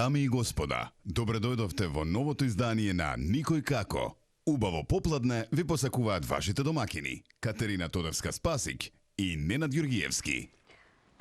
Дами и господа, добре дојдовте во новото издание на Никој како. Убаво попладне ви посакуваат вашите домакини Катерина Тодорска-Спасик и Ненад Ѓургиевски.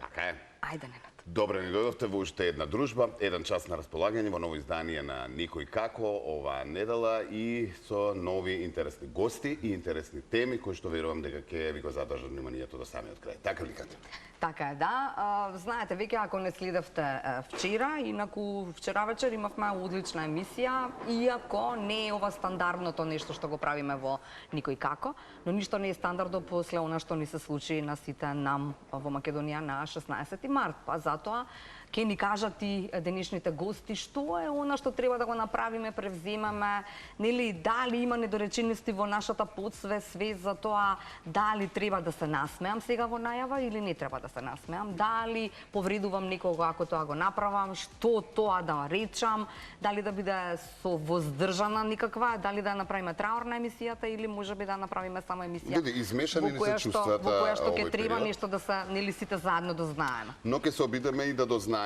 Така е. Ајде, Ненад. Добре ни дојдовте во уште една дружба, еден час на располагање во ново издание на Никој како оваа недела и со нови интересни гости и интересни теми кои што верувам дека ќе ви го задржат вниманието до самиот крај. Така ли Кате? Така е, да. Знаете, веќе ако не следевте вчера, инаку вчера вечер имавме одлична емисија, иако не е ова стандардното нешто што го правиме во Никој како, но ништо не е стандардно после она што ни се случи на сите нам во Македонија на 16 март. Па затоа ќе ни кажат и денешните гости што е она што треба да го направиме, превземаме, нели, дали има недоречености во нашата подсвест, свест за тоа дали треба да се насмеам сега во најава или не треба да се насмеам, дали повредувам некого ако тоа го направам, што тоа да речам, дали да биде со воздржана никаква, дали да направиме траор на емисијата или можеби да направиме само емисија измешани се чувствата во која што ќе овој треба период. нешто да се, нели, сите заедно да знаеме. Но ќе се обидеме и да дознаеме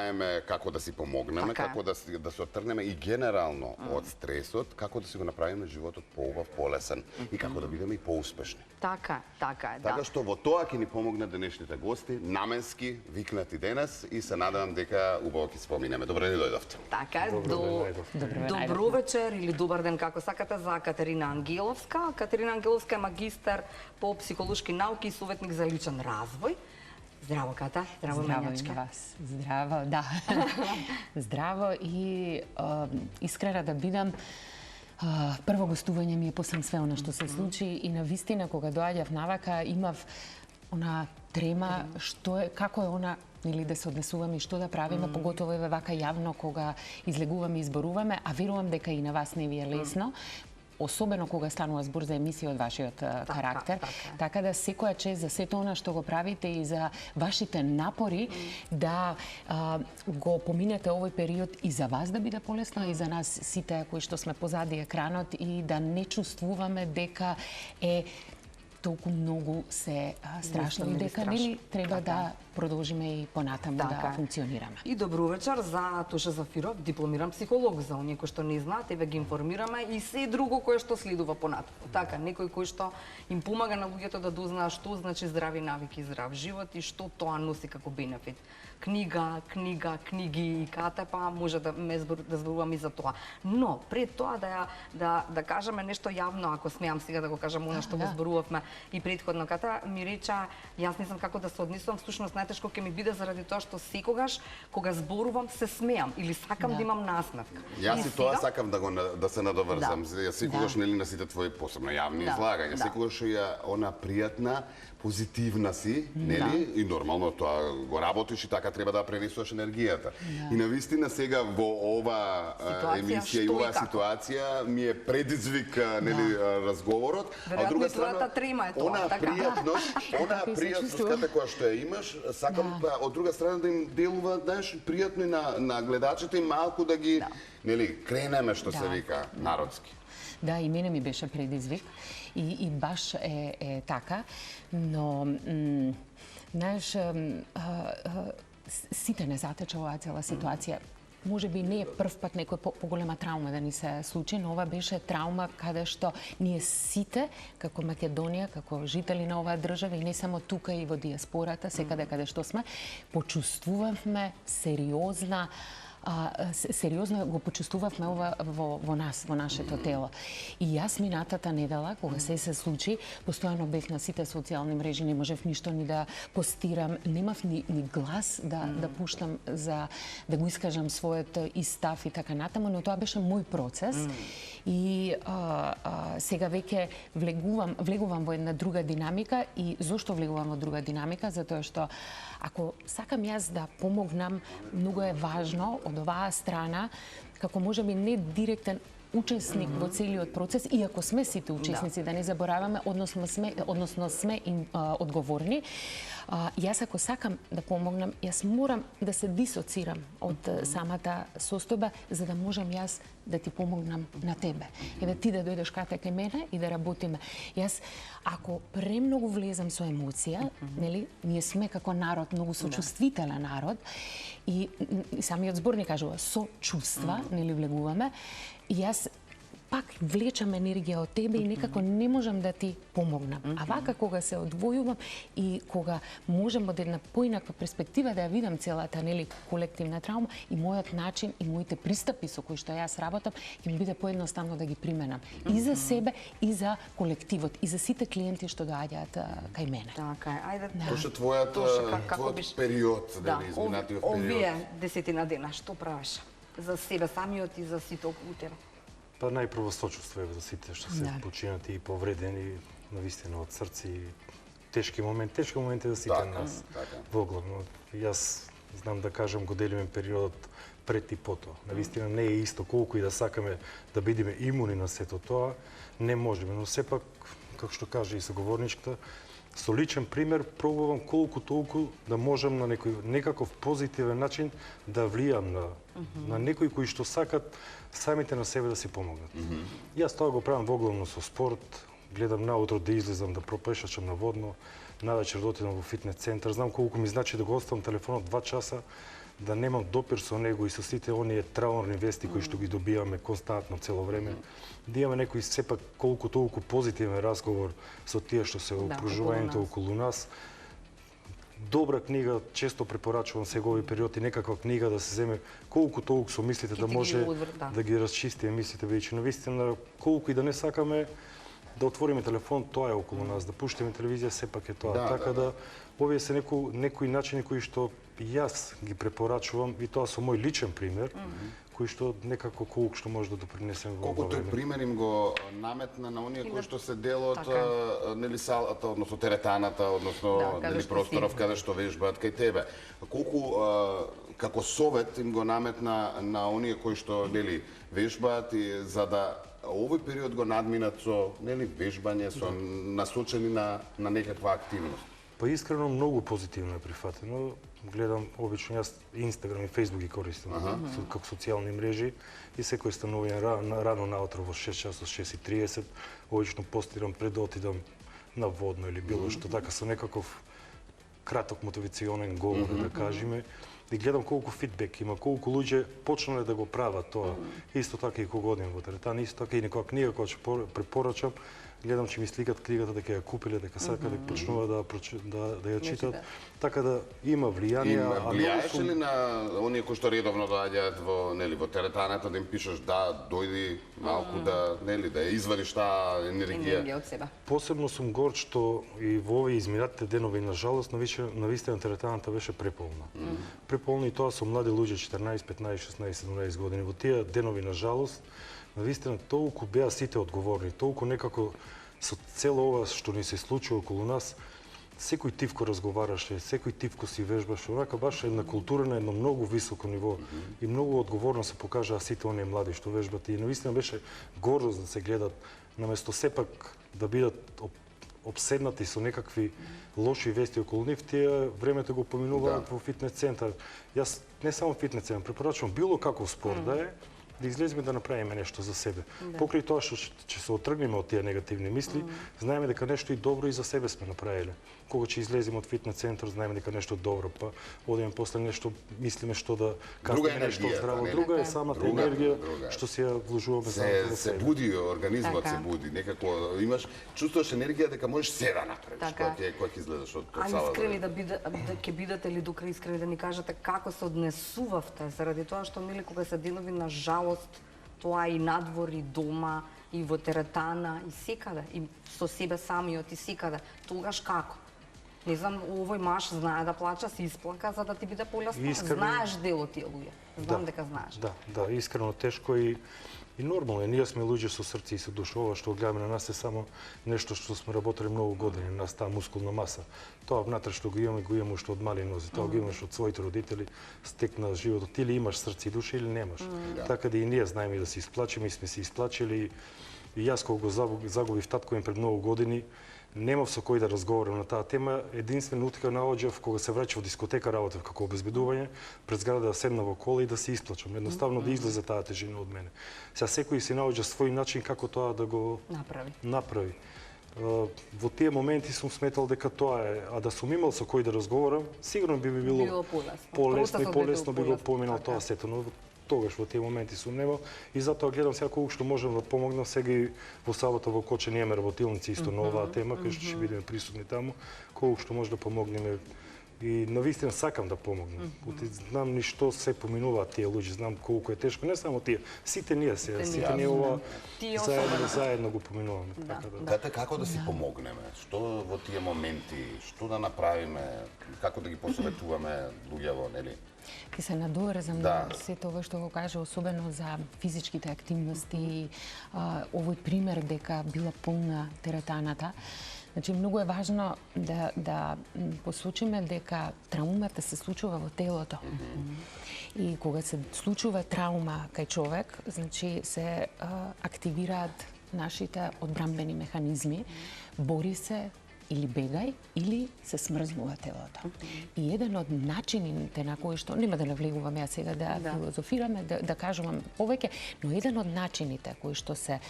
како да си помогнеме, Така е. како да се отрнеме и генерално од стресот, како да си го направиме животот поубав, полесен и како да бидеме и поуспешни. Така е, да. Така што во тоа ќе ни помогнат денешните гости, наменски викнати денес и се надевам дека убаво ќе споминеме. Добре ни дојдовте. Така е, добро вечер или добар ден, како сакате, за Катерина Ангеловска. Катерина Ангеловска е магистар по психолошки науки и советник за личен развој. Здраво, Ката. Здраво, Менјачка. И вас. Здраво, да. Здраво и искрена да бидам. Прво гостување ми е после све она што се случи и навистина кога доаѓав навака имав она трема што е, како е она, или да се однесуваме и што да правиме, поготово е вака јавно кога излегуваме и изборуваме, а верувам дека и на вас не ви е лесно. Особено кога станува збор за емисија од вашиот карактер. Така да секоја чест за сето она што го правите и за вашите напори да го поминете овој период и за вас да биде полесно и за нас сите кои што сме позади екранот и да не чувствуваме дека е толку многу се страшно и дека нели треба да продолжиме и понатаму да функционираме. И добро вечер за Туша Зафиров, дипломиран психолог, за оние кои што не знаат, еве ги информираме и се друго кое што следува понатаму. Така, некој кој што им помага на луѓето да дознаат што значи здрави навики и здрав живот и што тоа носи како бенефит. Книги и Кате, па може да зборувам и за тоа. Но пред тоа да кажеме нешто јавно, ако смеам сега да го кажам она што го зборувавме и претходно, Ката ми реча, јас не знам како да се однесувам, всушност најтешко ќе ми биде заради тоа што секогаш кога зборувам се смеам или сакам да имам насмевка. Јас и тоа сакам да се надоврзам. Јас секогаш нели на сите твои посебно јавни излагања, секогаш ја она пријатна, позитивна си, нели? И нормално тоа го работиш и така треба да пренесуваш енергијата. И навистина сега во ова емисија и оваа ситуација ми е предизвик нели разговорот, а од друга страна она пријатност која што ја имаш, сакам од друга страна да им делува, знаеш, пријатно и на гледачите и малку да ги нели кренеме што се вика народски. Да, и мене ми беше предизвик и баш е така, но знаеш, сите не затече оваа цела ситуација. Може би не е прв пат некој поголема траума да ни се случи, но ова беше траума каде што ние сите, како Македонија, како жители на оваа држава и не само тука и во диаспората, секаде каде што сме, почувствувавме сериозно го почувствувавме ова во нас, во нашето тело. И јас минатата недела, кога се случи, постојано бев на сите социјални мрежи, не можев ништо ни да постирам, немав ни глас да пуштам за да го искажам својот истав и така натаму, но тоа беше мој процес. И сега веќе влегувам во една друга динамика и зошто влегувам во друга динамика? Затоа што ако сакам јас да помогнам, многу е важно од оваа страна како можеби не директен учесник во целиот процес, иако сме сите учесници, да не забораваме, односно сме одговорни. Јас ако сакам да помогнам, јас морам да се дисоцирам од самата состојба, за да можам јас да ти помогнам на тебе. И да ти да дојдеш кај мене и да работиме. Јас, ако премногу влезам со емоција, нели, ние сме како народ, многу сочувствителен народ, и самиот зборник кажува, со чувства, нели, влегуваме, и јас пак влечам енергија од тебе и некако не можам да ти помогнам. А вака кога се одвојувам и кога можам од една поинаква перспектива да ја видам целата, нели, колективна травма, и мојот начин и моите пристапи со кои што јас работам ќе ми биде поедноставно да ги применам и за себе и за колективот и за сите клиенти што доаѓаат кај мене. Така е. Ајде. Тоше твојот период, дали изминатиот период. Овие 10 дена што правиш за себе самиот и за сите околу тебе? Па најпрво сочувствувам за сите што се починати и повредени, навистина од срце, и тешки моменти за сите нас во главно. Јас знам да кажам, го делиме периодот пред и потоа. Навистина не е исто, колку и да сакаме да бидеме имуни на сето тоа, не можеме, но сепак, како што каже и соговорничката, со личен пример пробувам колку толку да можам на некаков позитивен начин да влијам на некои кои што сакат самите на себе да си помогнат. Јас тоа го правам воглавно со спорт, гледам наутро да излезам, да пропешачам на водно, навечер да отидам во фитнес центар, знам колку ми значи да го оставам телефонот 2 часа, да немам допир со него и со сите оние траурни вести кои што ги добиваме константно цело време, да имаме некој сепак колку толку позитивен разговор со тие што се окружувањето околу нас. Добра книга, често препорачувам сега овој период, и некаква книга да се земе колку толку со мислите, да може да ги расчистиме мислите, веќе навистина колку и да не сакаме да отвориме телефон, тоа е околу нас, да пуштиме телевизија, сепак е тоа. Така да овие се некои начини кои што јас ги препорачувам, и тоа со мој личен пример, кои што некако колку што може да допринесем во колку тој пример им го наметна на оние кои што се дел од нели салата, односно теретаната, односно нели просторов каде што вежбаат кај тебе. Колку како совет им го наметна на оние кои што нели вежбаат, и за да овој период го надминат со нели вежбање, со насочени на некаква активност. Па искрено многу позитивно е прифатено. Гледам обично, јас Инстаграм и Фејсбук ги користам како социјални мрежи, и секој станување рано наутро во 6 часот, 6:30, обично постирам пред да отидам на водно или било што, така со некаков краток мотивационен говор, да кажеме, и гледам колку фидбек има, колку луѓе почнале да го прават тоа. Исто така и кога одим во теретана, исто така и некоја книга која ќе препорачам, гледам че ми сликат книгата, дека ја купиле, дека сакаат да почнува да ја читат, така да има влијание. Влијаеше ли на оние кои што редовно доаѓаат во теретаната, да им пишеш дојди малку да ја извадиш таа енергија од себе? Посебно сум горд што и во овие изминатите денови, на жалост, навистина теретаната беше преполна. Преполна, и тоа со млади луѓе, 14, 15, 16, 17 години. Во тие денови, на жалост, навистина толку беа сите одговорни, толку некако со цело ова што ни се случи околу нас, секој тивко разговараше, секој тивко си вежбаше, онака баш една култура на едно многу високо ниво, и многу одговорно се покажаа сите оние млади што вежбат, и навистина беше гордост да се гледат, наместо сепак да бидат обседнати со некакви лоши вести околу нив, тие времето го поминуваат во фитнес центар. Јас не само фитнес центар, препорачувам било каков спорт да е, да излеземе да направиме нешто за себе. Покрај тоа што ќе се отргнеме од тие негативни мисли, знаеме дека нешто и добро и за себе сме направиле. Кога ќе излеземе од фитнес центар, знаеме дека нешто добро, па одиме после нешто, мислиме што да кажеме нешто здраво. Друга е самата енергија што си ја вложуваме за себе. Се буди организмот, се буди, некако имаш чувствуваш енергија дека можеш се да направиш кога ќе излезеш од салата. Искрени ќе бидете ли дука искрени да ни кажете како се однесувавте, заради тоа што нели кога се денови на жалост, тоа и надвор, и дома, и во теретана, и секаде, и со себе самиот, и секаде. Тогаш како? Не знам, овој маж знае да плача, се исплака за да ти биде полесно. Знаеш дел од тие луѓе. Знам дека знаеш. Да, искрено тешко, и И нормално е, ние сме луѓе со срце и со душа. Ова што гледаме на нас е само нешто што сме работели многу години, на нас таа мускулна маса. Тоа внатре што го имаме уште од мали нози, тоа го имаш од своите родители, стекна животот, или имаш срце и душа или немаш. Така да и ние знаеме да се исплачиме и сме се исплачили. И јас кога го загубив татко им пред многу години, немав со кој да разговарам на таа тема. Единствено утка наоѓав кога се враќав од дискотека, работев како обезбедување, пред зграда да седна во кола и да се исплачам. Едноставно да излезе таа тежина од мене. Сега секој си наоѓа свој начин како тоа да го направи. Во тие моменти сум сметал дека тоа е, а да сум имал со кој да разговарам, сигурно би било полесно и полесно би го поминал тоа сето, но тогаш во тие моменти сум немал и затоа гледам сега колку што можам да помогнам. Сега и во сабота во Коче ние имаме работилници исто на оваа тема, кај што ќе бидеме присутни таму, колку што може да помогнеме. И навистина сакам да помогнам. Знам ни што се поминуваат тие луѓе, знам колку е тешко, не само тие, сите ние ова заедно го поминуваме. Како да си помогнеме? Што во тие моменти, што да направиме, како да ги посоветуваме луѓево, нели? Ке се надоврзам на сето ова што го кажа, особено за физичките активности, овој пример дека била полна теретаната. Значи, многу е важно да посочиме дека траумата се случува во телото. И кога се случува траума кај човек, значи се активираат нашите одбрамбени механизми, бори се или бегај, или се смрзнува телото. И еден од начините на кои што, нема да навлегуваме ја сега да филозофираме, да кажувам повеќе, но еден од начините кои што се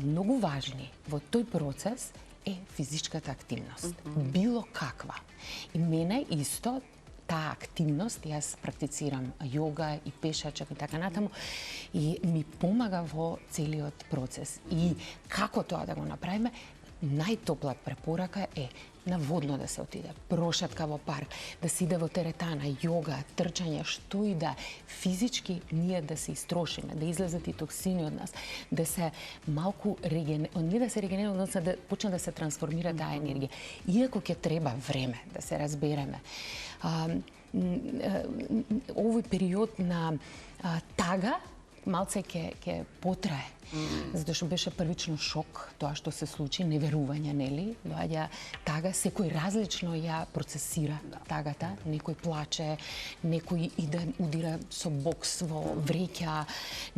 многу важни во тој процес е физичката активност. Било каква. И мене исто таа активност, јас практицирам јога и пешачак и така натаму, и ми помага во целиот процес. И како тоа да го направиме? Најтопла препорака е на водно да се отиде, прошетка во парк, да се иде во теретана, јога, трчање, што и да физички ние да се истрошиме, да излезат и токсини од нас, да се малку не да се регенерира, односно да почне да се трансформира таа енергија. Иако ќе треба време да се разбереме. Овој период на тага малце ќе потрае. Затоа што беше првично шок тоа што се случи, неверување, нели? Доаѓа тага, секој различно ја процесира тагата, некој плаче, некој иде удира со бокс во вреќа,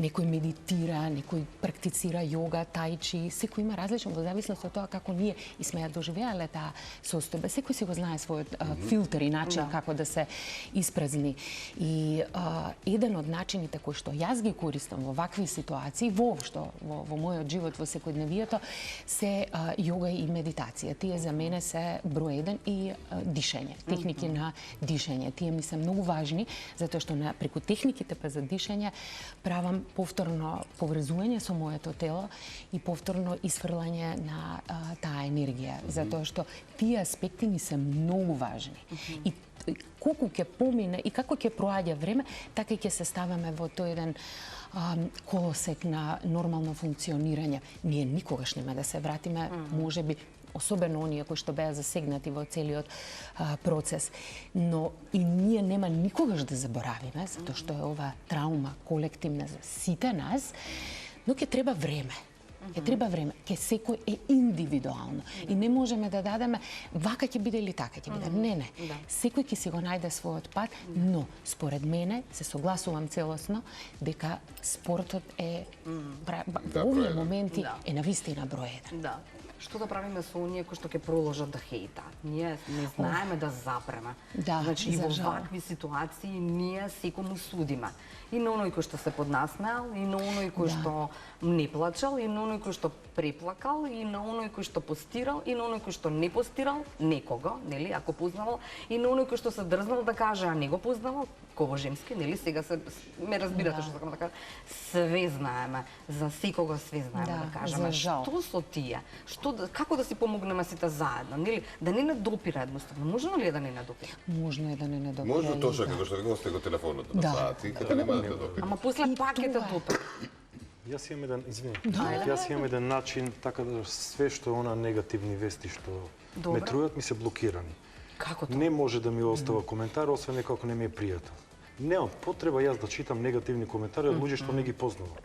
некој медитира, некој практицира јога, тајчи, секој има различно во зависност од тоа како ние и сме ја доживеале таа состојба. Секој си го знае својот филтер и начин како да се испразни. И еден од начините кои што јас ги користам во вакви ситуации, воопшто во мојот живот, во секојдневието, се јога и медитација. Тие за мене се број 1 и дишење, техники на дишење. Тие ми се многу важни, затоа што преку техниките за дишење правам повторно поврзување со моето тело и повторно исфрлање на таа енергија, затоа што тие аспекти ми се многу важни. И колку ќе помине и како ќе проаѓа време, така и ќе се ставаме во тој еден колосек на нормално функционирање. Ние никогаш нема да се вратиме, можеби, особено оние кои што беа засегнати во целиот процес. Но и ние нема никогаш да заборавиме, затоа што е ова траума колективна за сите нас, но ќе треба време. Ќе треба време, ќе секој е индивидуално и не можеме да дадеме вака ќе биде или така ќе биде. Не. Секој ќе си го најде својот пат, но според мене се согласувам целосно дека спортот е во овие моменти е навистина број 1. Да. Што да правиме со оние кои што ќе продолжат да хейтаат? Ние не знаеме да запреме. Значи и во вакви ситуации ние секому судиме. И на оној кој што се поднасмеал, и на оној кој што не плачал, и на оној кој што преплакал, и на оној кој што постирал, и на оној кој што не постирал некого, нели, ако познавал, и на оној кој што се дрзнал да каже, а не го познавал, ково женски, нели, сега се ме разбирате што сакам да кажам. Све знаеме, за секого све знаеме да кажеме. Што со тие? Како да си помогнеме сите заедно, нели? Да не недопира едноставно. Можно ли да не недопира? Можно е да не недопира. Можно точно како што рекол сте го телефонот на саати, дека нема да допира. Ама после пак е допира. Јас имам еден, извини, јас имам еден начин така да све што она негативни вести што ме трујат ми се блокирани. Како тоа? Не може да ми остава коментар, освен некако не ми е пријатен. Немам потреба јас да читам негативни коментари од луѓе што не ги познавам.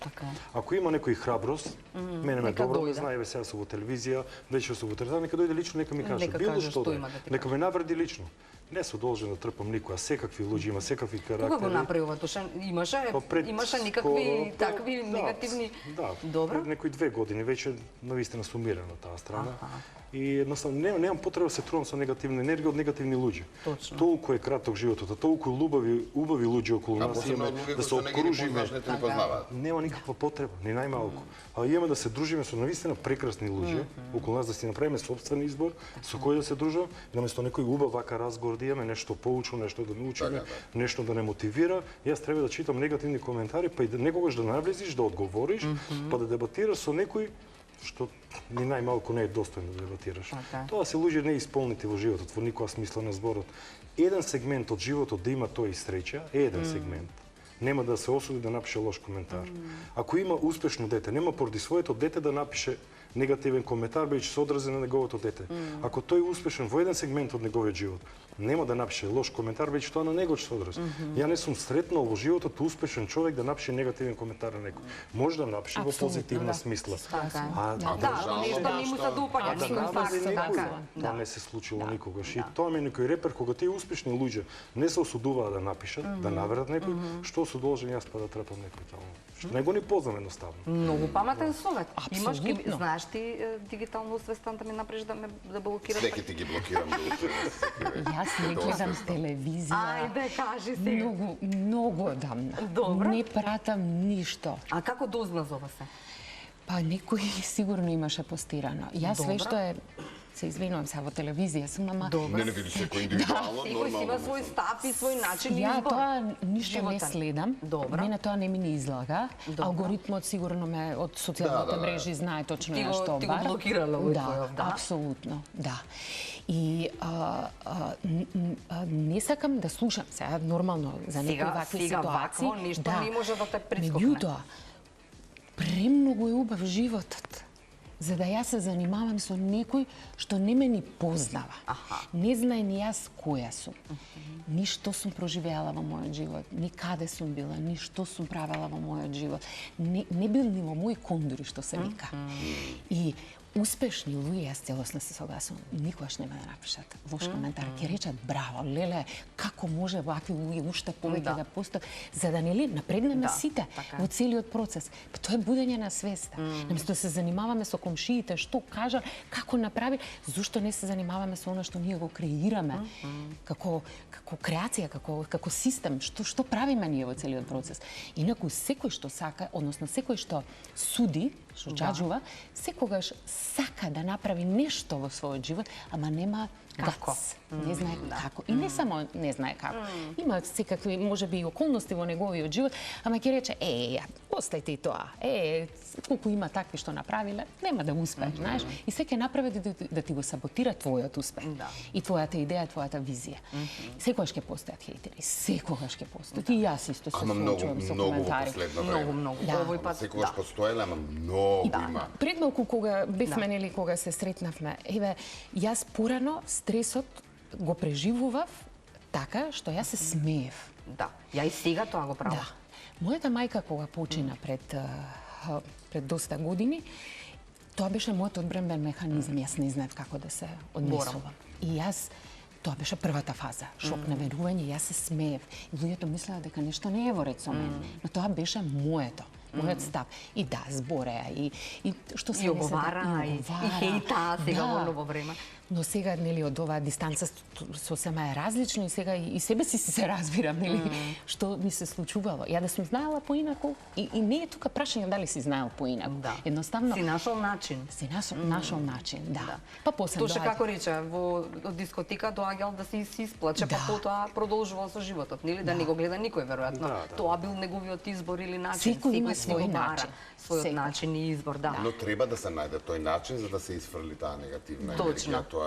Ако има некој храброст, мене ме добро ме знае, сега сум во телевизија, вече сум во телевизија, нека дојде лично, нека ми каже било што да, нека ме навреди лично. Не сум должен да трпам никоја, секакви луѓе има, секакви карактери. Кога го направи ова Душан? Имаше никакви такви негативни... Да, добро. Некои 2 години веќе навистина сумирана таа страна. И едноставно немам потреба да се трувам со негативна енергија од негативни луѓе. Толку е краток животот, толку убави луѓе околу нас имаме да се окружиме. Нема никаква потреба, ни најмалку. А имаме да се дружиме со навистина прекрасни луѓе околу нас, да си направиме собствен избор со кој да се дружам, наместо некој убав вака разговор да имаме нешто поучно, нешто да научиме, нешто да не мотивира. Јас треба да читам негативни коментари, па и некогаш да навлезиш, да одговориш, па да дебатираш со некој што ни најмалку не е достојно да дебатираш. Тоа се луѓе неисполнити во животот, во никоја смисла на зборот. Еден сегмент од животот да има тој среќа, еден сегмент. Нема да се осуди да напише лош коментар. Ако има успешно дете, нема поради своето дете да напише негативен коментар, бидејќи се одрази на неговото дете. Ако тој е успешен во еден сегмент од неговиот живот, нема да напише лош коментар, бидејќи тоа на него ќе се одрази. Ја не сум сретнал во животот успешен човек да напише негативен коментар на некој. Може да напише во позитивна смисла. Нешто не му се допаѓа. Тоа не се случило никогаш. И тоа ме некој репер, кога тие успешни луѓе не се осудуваат да напишат, да навредат некој, што су должен јас па да трпам некој таму. Што не го ни познам едноставно. Многу паметен совет. Имаш ги, знаеш ти дигитално освестан да ми направиш да блокираш? Секи ти ги блокирам. Јас не гледам телевизија. Ајде, кажи сега. Многу одамна. Добро. Не пратам ништо. А како дозна за ова се? Па некој сигурно имаше постирано. Јас све што е се извинувам сега во телевизија сум, ама Не видиш секој индивидуално, секој си има свој став и свој начин избор. Ја тоа ништо не следам. Мене тоа не ми не излага. Алгоритмот сигурно ме од социјалните мрежи знае точно ја што Ти го блокирала овој твој, да? Апсолутно, да. И не сакам да слушам сега нормално за некои вакви ситуации. Сега вакво ништо не може да те прескокне. Меѓутоа, премногу е убав животот за да јас се занимавам со некој што не ме ни познава. Не знае ни јас која сум. Ни што сум проживеала во мојот живот, ни каде сум била, ни што сум правела во мојот живот. Не бил ни во мој кондури, што се вика. И успешни луѓе, јас целосно се согласувам, никогаш нема да напишат лош коментар. Ќе речат браво, леле, како може вакви луѓе уште повеќе да постојат, за да нели напрегнеме сите во целиот процес. Па тоа е будење на свеста. Наместо да се занимаваме со комшиите, што кажа, како направи, зошто не се занимаваме со она што ние го креираме како креација, како систем, што правиме ние во целиот процес. Инаку секој што сака, односно секој што суди, што џаџува, секогаш сака да направи нешто во својот живот, ама нема како. Не знае како. И не само не знае како. Има секакви, можеби и околности во неговиот живот, ама ќе рече, остајте и тоа. Колку има такви што направиле, нема да успее, знаеш? И се ќе направи да ти го саботира твојот успех. И твојата идеја, твојата визија. Секогаш ќе постојат хейтери, секогаш ќе постојат. И јас исто се случувам со коментари. Многу. Овој пат секогаш постоеле, ама многу има. Пред малку кога бевме нели кога се сретнавме, јас порано стресот го преживував така што јас се смеев. Да, ја и сега тоа го правам. Да. Мојата мајка кога почина пред доста години, тоа беше мојот одбранбен механизам. Јас не знаев како да се однесувам. И јас тоа беше првата фаза, шок на верување, јас се смеев. И луѓето мислеа дека нешто не е во ред со мене, но тоа беше моето. Мојот став. И да, збореа, и што се и оговара, и хејта сега во ново време. Но сега, нели, од оваа дистанца сосема е различно и сега и себе си се разбирам, нели, што ми се случувало. Ја да сум знаела поинаку, и не е тука прашање дали си знаел поинаку. Едноставно... Си нашол начин. Си нашол начин, да. Па после Тоше како рече, во дискотека доаѓал да се исплаче, па потоа продолжувал со животот, нели, да не го гледа никој, веројатно. Тоа бил неговиот избор или начин. Секој има свој начин. Својот начин и избор, да. Но треба да се најде тој начин за да се исфрли таа негативна енергија, тоа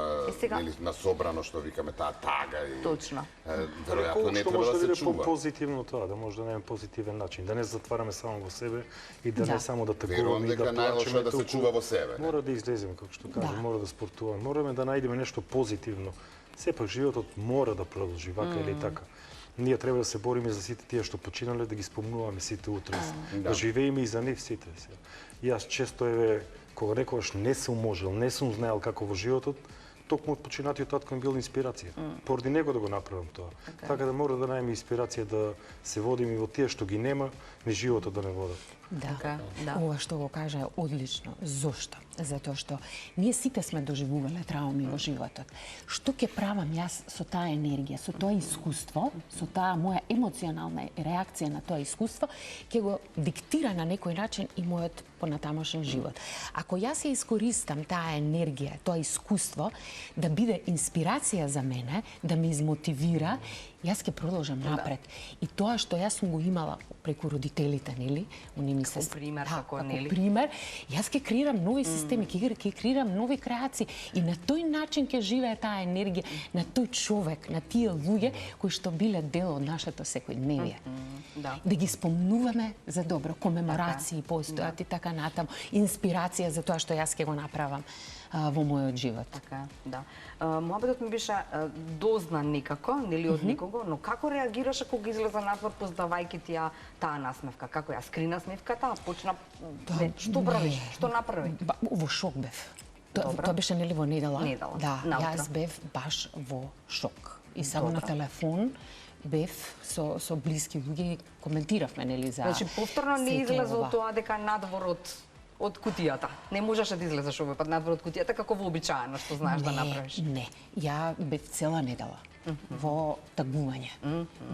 нели насобрано што викаме таа тага и Точно. Веројатно не треба да се чува. Позитивно тоа, да може да немаме позитивен начин, да не затвараме само во себе и да не само да тагуваме и да плачеме, да се чува во себе. Мора да излеземе, како што кажа, мора да спортуваме, мораме да најдеме нешто позитивно. Сепак животот мора да продолжи вака или така. ние треба да се бориме за сите тие што починале, да ги спомнуваме сите утре, да живееме и за нив сите. Јас често кога некогаш не сум можел, не сум знаел како во животот, токму од починатиот татко ми бил инспирација. Поради него да го направам тоа. Така да мора да најме инспирација да се водиме во тие што ги нема, ни животот да не водат. Да, ова што го кажа е одлично. Зошто? Затоа што ние сите сме доживувале трауми во животот. Што ќе правам јас со таа енергија, со тоа искуство, со таа моја емоционална реакција на тоа искуство, ќе го диктира на некој начин и мојот понатамошен живот. Ако јас ја искористам таа енергија, тоа искуство, да биде инспирација за мене, да ме измотивира, јас ќе продолжам напред. И тоа што јас сум го имала преку родителите, нели? Они ми се пример, како нели? Пример, јас ќе креирам нови системи, ќе креирам нови креации и на тој начин ќе живее таа енергија на тој човек, на тие луѓе кои што биле дел од нашето секојдневие. Да ги спомнуваме за добро, комеморации постојат и така натаму, инспирација за тоа што јас ќе го направам во мојот живот. Така, да. Мојабетот ми беше дознан некако, нели од никого, но како реагираше кога излеза надвор познавајќи ти таа насмевка? Како ја скри насмевката, почна што правиш, што направи? Во шок бев. Тоа беше нели во недела? Да, јас бев баш во шок. И само на телефон бев со блиски луѓе коментиравме нели за. Значи повторно не излезо тоа дека надворот од кутијата. Не можеше да излезеш овој пат надвор од кутијата како вообичаено што знаеш да направиш. Не, ја бев цела недела во тагување,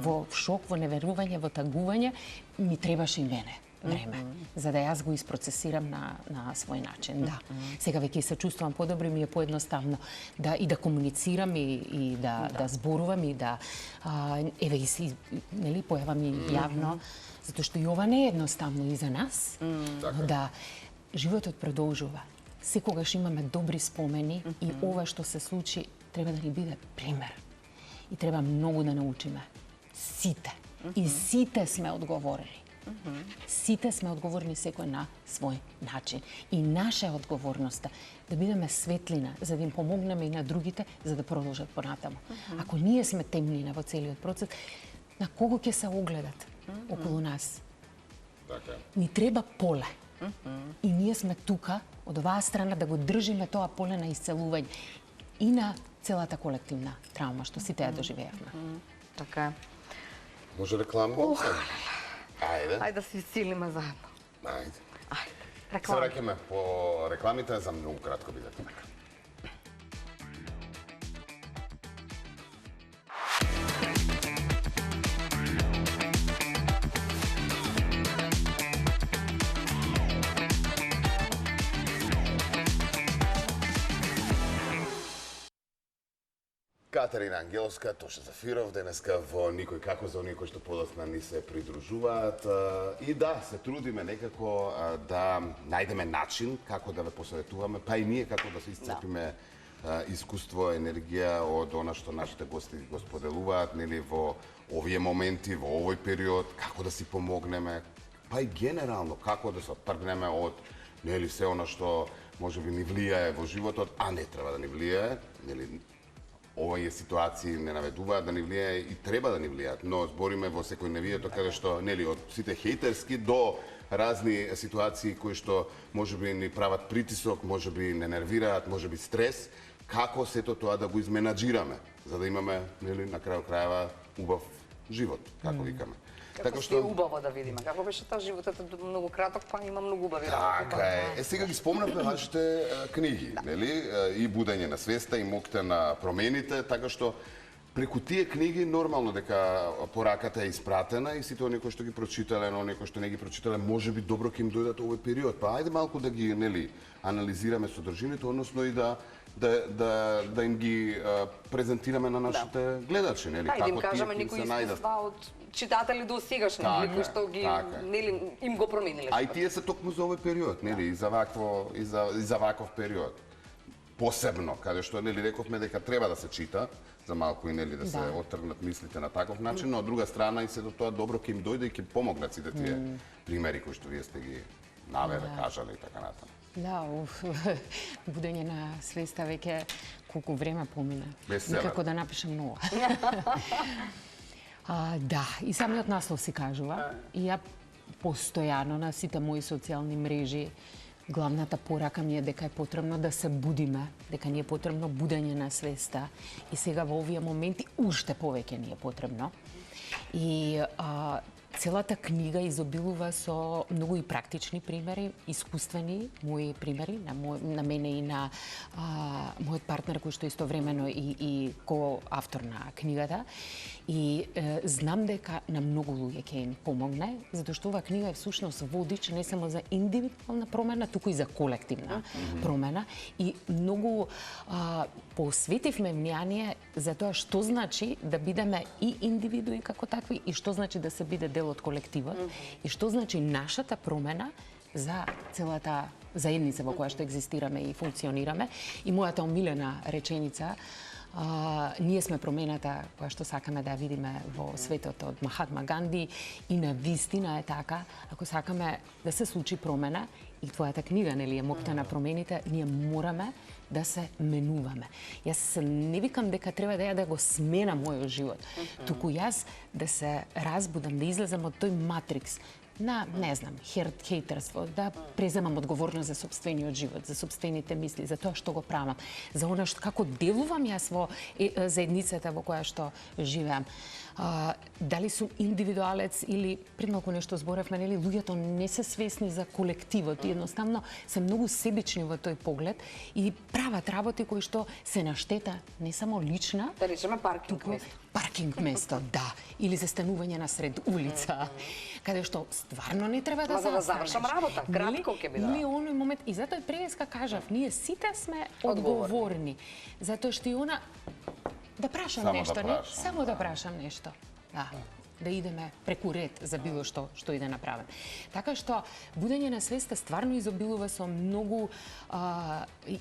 во шок, во неверување, во тагување, ми требаше и мене време, за да јас го isprocesирам на свој начин, да. Сега веќе се чувствувам подобро, ми е поедноставно да комуницирам и да зборувам и да еве и си нели појавам и јавно, затоа што и ова не е едноставно и за нас. Да животот продолжува. Секогаш имаме добри спомени и ова што се случи треба да ни биде пример. И треба многу да научиме. Сите. И сите сме одговорни. Сите сме одговорни секој на свој начин. И наша е одговорноста да бидеме светлина, за да им помогнеме и на другите, за да продолжат понатаму. Ако ние сме темнина во целиот процес, на кого ќе се огледат околу нас? Ни треба поле. И ние сме тука, од оваа страна, да го држиме тоа поле на исцелување и на целата колективна траума што сите ја доживеавме. Така е. Може реклама? Ајде. Ајде да се силиме заедно. Ајде. Ајде. Се враќаме по рекламите, за многу кратко бидете нека. Катерина Ангеловска, Тоша Зафиров, денеска во Никој како, за оние кои што подоцна ни се придружуваат. И да, се трудиме некако да најдеме начин како да ве посоветуваме, па и ние како да се исцепиме искуство, енергија од она што нашите гости го споделуваат, нели во овие моменти, во овој период, како да си помогнеме, па и генерално како да се оттргнеме од нели се она што можеби ни влијае во животот, а не треба да ни влијае, нели овие ситуации не наведуваат да ни влијае и треба да ни влијаат, но збориме во секојдневието каде што нели од сите хејтерски до разни ситуации кои што можеби ни прават притисок, можеби не нервираат, можеби стрес, како сето тоа да го изменаџираме, за да имаме нели на крај крајава убав живот, како викаме. Како што е убаво да видиме. Како беше таа животот многу краток, па има многу убави работи. Така е. Сега ги спомнавме вашите книги, нели? И Будење на свеста, и Моќта на промените, така што преку тие книги нормално дека пораката е испратена и сите оние кои што ги прочитале, оние кои што не ги прочитале, можеби добро ќе им дојдат овој период. Па ајде малку да ги нели анализираме содржината, односно и да им ги презентираме на нашите гледачи, нели? Како да им кажеме некои искуства од читатели до сегашни, кои што ги нели им го промениле. А и тие се токму за овој период, нели, и за ваков период. Посебно, каде што нели рековме дека треба да се чита, за малку и нели да се оттргнат мислите на таков начин, но од друга страна и се до тоа добро ќе им дојде и ќе помогнат сите тие примери кои што вие сте ги навеле, кажале и така натаму. Да, Будење на свеста веќе колку време помина. Бестселер. Никако да напишам нова. Да, и самиот наслов си кажува. И ја постојано на сите мои социјални мрежи главната порака ми е дека е потребно да се будиме, дека ни е потребно будење на свеста и сега во овие моменти уште повеќе ни е потребно. И целата книга изобилува со многу и практични примери, искуствени мои примери, на мене и на мојот партнер кој што истовремено и коавтор на книгата. И знам дека на многу луѓе ќе им помогне, затоа што оваа книга е всушност водич не само за индивидуална промена, туку и за колективна промена. И многу посветивме внимание за тоа што значи да бидеме и индивидуи како такви и што значи да се биде дел од колективот и што значи нашата промена за целата заедница во која што екзистираме и функционираме. И мојата омилена реченица ние сме промената која што сакаме да видиме во светот од Махатма Ганди и на вистина е така, ако сакаме да се случи промена и твојата книга нели е моќта на промените, ние мораме да се менуваме. Јас не викам дека треба да го сменам мојот живот, туку јас да се разбудам, да излезам од тој матрикс на, не знам, хејтерство, да преземам одговорност за сопствениот живот, за сопствените мисли, за тоа што го правам, за она што како делувам јас во заедницата во која што живеам. Дали сум индивидуалец или пред малку нешто зборевме, нели луѓето не се свесни за колективот и едноставно се многу себични во тој поглед и прават работи кои што се на штета не само лична, да речеме паркинг место, да, или застанување на сред улица, каде што стварно не треба да да завршам работа, кратко ќе биде. Или оној момент, и затоа преска кажав, ние сите сме одговорни, затоа што и она да прашам нешто, не? Само да прашам нешто. Да идеме преку ред за било што и да направам. Така што будење на свеста стварно изобилува со многу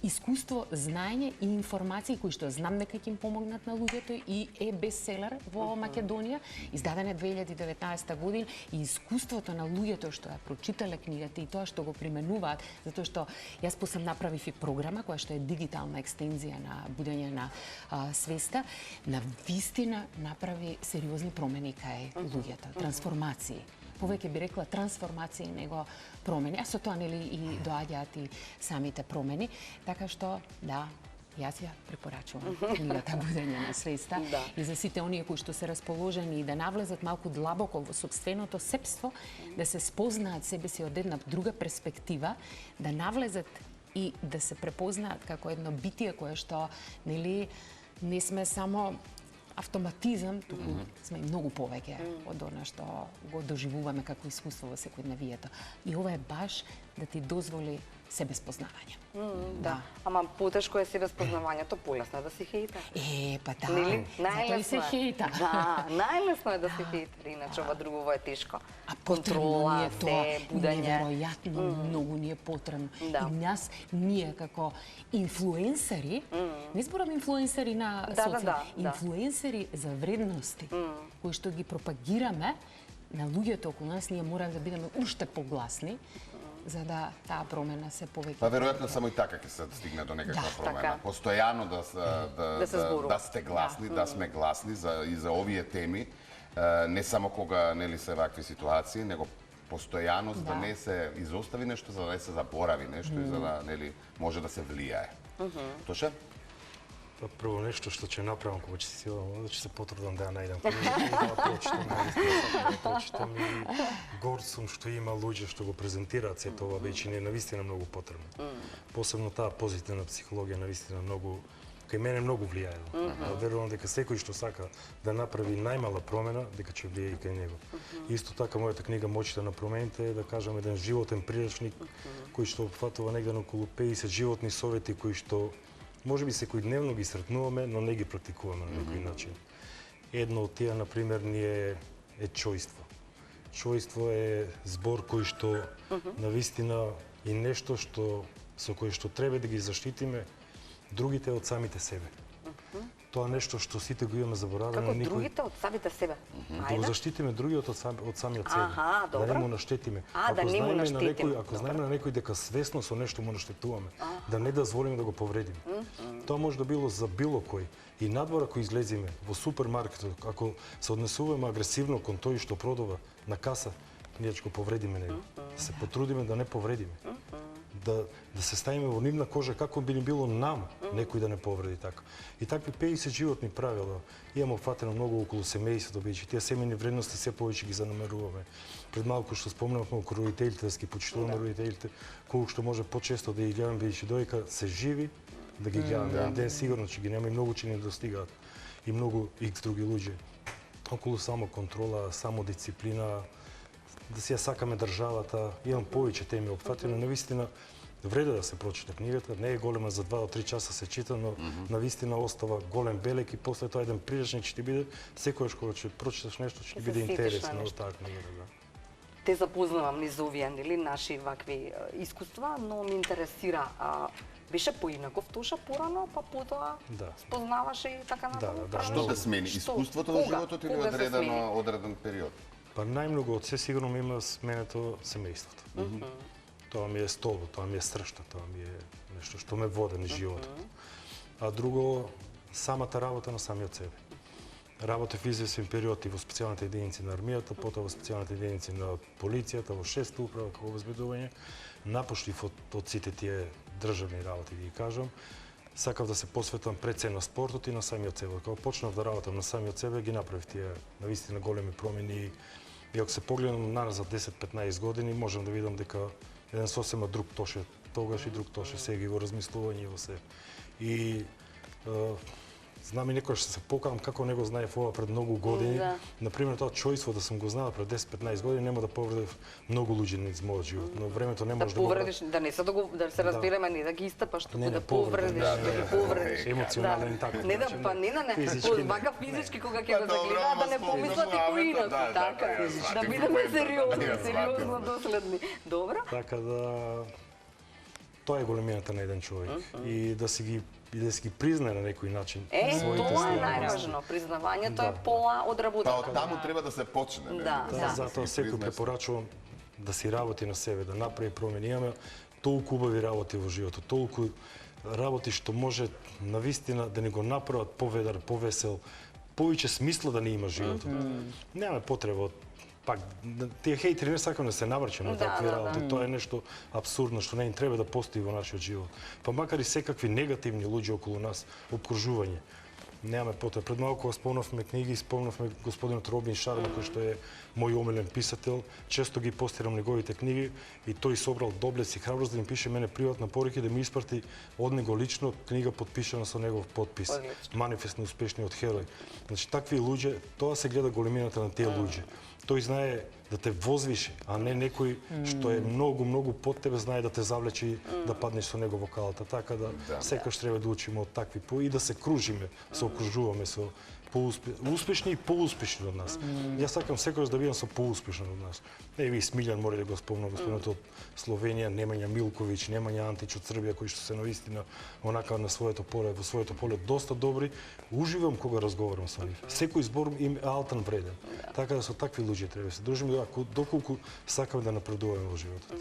искуство, знаење и информации кои што знам дека ќе им помогнат на луѓето и е бестселер во Македонија, издаден е 2019 година и искуството на луѓето што ја прочитале книгата и тоа што го применуваат, затоа што јас после направив и програма која што е дигитална екстензија на будење на свеста, на вистина направи сериозни промени кај луѓето, трансформации. Повеќе би рекла трансформации него промени. А со тоа нели и доаѓаат и самите промени. Така што, да, јас ја препорачувам книгата Будење на свеста и за сите оние кои што се расположени и да навлезат малку длабоко во сопственото себство, да се спознаат себе си од една друга перспектива, да навлезат и да се препознаат како едно битие кое што нели не сме само автоматизам, туку сме многу повеќе од она што го доживуваме како искуство во секојдневието. И ова е баш да ти дозволи себеспознавање. Да. Ама потешко е себеспознавањето, полесно е да си хејтер. Па да, затоа и се хејта. Да, најлесно е да си хејтер, иначе ова друго е тешко. А потребно ни е тоа, будење. Неверојатно многу ни е потребно. И нас, ние како инфлуенсери, не зборам инфлуенсери на социјал, инфлуенсери за вредности, кои што ги пропагираме на луѓето околу нас, ние мораме да бидеме уште погласни, за да таа промена се повеќе. Па веројатно само и така ќе се стигне до некаква промена. Постојано да сте гласни, да сме гласни и за овие теми, не само кога нели се вакви ситуации, него постојано за да не се изостави нешто, за да не се заборави нешто и за да нели може да се влијае. Тоше? Па прво нешто што ќе направам кога ќе се силам, ќе се потрудам да ја најдам книгата, да прочитам и горд сум што има луѓе што го презентираат сето ова веќе не е навистина многу потребно. Посебно таа позитивна психологија навистина многу кај мене многу влијае. Верувам дека секој што сака да направи најмала промена, дека ќе влијае и кај него. Исто така мојата книга Моќта на промените е да кажам еден животен приречник кој што опфатува негде околу 50 животни совети кои што можеби секојдневно ги сретнуваме, но не ги практикуваме на некој начин. Едно од тие, например, е чојство. Чојство е збор кој што навистина и нешто со кој што треба да ги заштитиме другите од самите себе. Тоа нешто што сите го имаме заборавено. Како другите од самите себе? Да го заштитиме другиот од самиот себе. Да не му наштетиме. Ако знаеме на некој дека свесно со нешто му наштетуваме, да не дозволиме да го повредиме. Тоа може да било за било кој. И надвор ако излеземе во супермаркетот, ако се однесуваме агресивно кон тој што продава на каса, ние ќе го повредиме него. Да се потрудиме да не повредиме. Да се ставиме во нивна кожа како би ни било нам некој да не повреди така. И такви 50 животни правила имamo фатено многу околу семејството, бидејќи тие семејни вредности се повеќе ги занемаруваме. Пред малку што спомнавме околу родителите, да ги почитуваме родителите, колку што може почесто да ги гледаме, бидејќи додека се живи, да ги гледаме. Еден ден сигурно ќе ги нема и многу ќе ни достигаат и многу икс други луѓе. Околу само контрола, само дисциплина, да си ја сакаме државата, имам повеќе теми опфатено, навистина вреде да се прочита книгата, не е голема за 2 до 3 часа се чита, но навистина остава голем белег и после тоа еден приречник ќе ти биде секогаш кога ќе прочиташ нешто ќе ти биде интересно од таа книга, да. Те запознавам низ овие, нели, наши вакви искуства, но ми интересира, беше поинаков туша порано, па потоа спознаваше и така натаму. Што те смени? Искуството во животот или одреден период? Па најмногу од се сигурно ми има сменето семејството. Тоа ми е столбо, тоа ми е сршта, тоа ми е нешто што ме води низ животот. А друго, самата работа на самиот себе. Работев извесен период и во специјалните единици на армијата, потоа во специјалните единици на полицијата, во 6-та управа како обезбедување. Напуштив од сите тие државни работи, да ги кажам. Сакав да се посветам пред се на спортот и на самиот себе. Кога почнав да работам на самиот себе, ги направив тие навистина големи промени. И ако се погледам назад 10-15 години, можам да видам дека еден сосема друг тоше тогаш и друг тоше сега и во размислување и во се. И знам и некојаш се покажам како не го знаев ова пред многу години. Например, тоа чојство да сум го знаел пред 10-15 години, нема да повредев многу луѓе низ мојот живот, но времето не може да повредиш, да не се да се разбираме, не да ги истапаш, туку да повредиш, да повредиш. Емоционален така. Не да па не вака физички кога ќе го загледа да не помислат и поинаку, така. Да бидеме сериозно доследни. Добро? Така да тоа е големината на еден човек и да си ги признае на некој начин своите тоа е најважно. Признавањето е пола од работата. Таму треба да се почне. Затоа секој препорачувам да си работи на себе, да направи промени. Имаме толку убави работи во животот, толку работи што може навистина да ни го направат поведар, повесел, повеќе смисла да не има животот. Немаме потреба пак, тие хейтери не сакам да се наврчам на такви работи. Тоа е нешто апсурдно што не им треба да постои во нашиот живот. Па макар и секакви негативни луѓе околу нас, обкружување, немаме потреба. Пред малку спомнавме книги, спомнавме господинот Робин Шарма, кој што е мој омилен писател. Често ги постирам неговите книги и тој собрал доблест и храброст да ми пише мене приватна порука да ми испрати од него лично книга подпишана со негов подпис. Манифест на успешниот херој. Значи такви луѓе, тоа се гледа големината на тие луѓе. Тој знае да те возвише, а не некој што е многу под тебе знае да те завлече и да паднеш со него во калата. Така да секогаш треба да учиме од такви и да се кружиме, се окружуваме со успешни и поуспешни од нас. Јас сакам секогаш да бидам со поуспешни од нас. Ви Смилјан мора да го спомнам, господинот од Словенија, Немања Милковиќ, Немања Антич од Србија, кои што се навистина онака на своето поле доста добри. Уживам кога разговарам со нив. Секој збор им е алтан вреден. Така да со такви луѓе треба да се дружиме доколку сакаме да напредуваме во животот.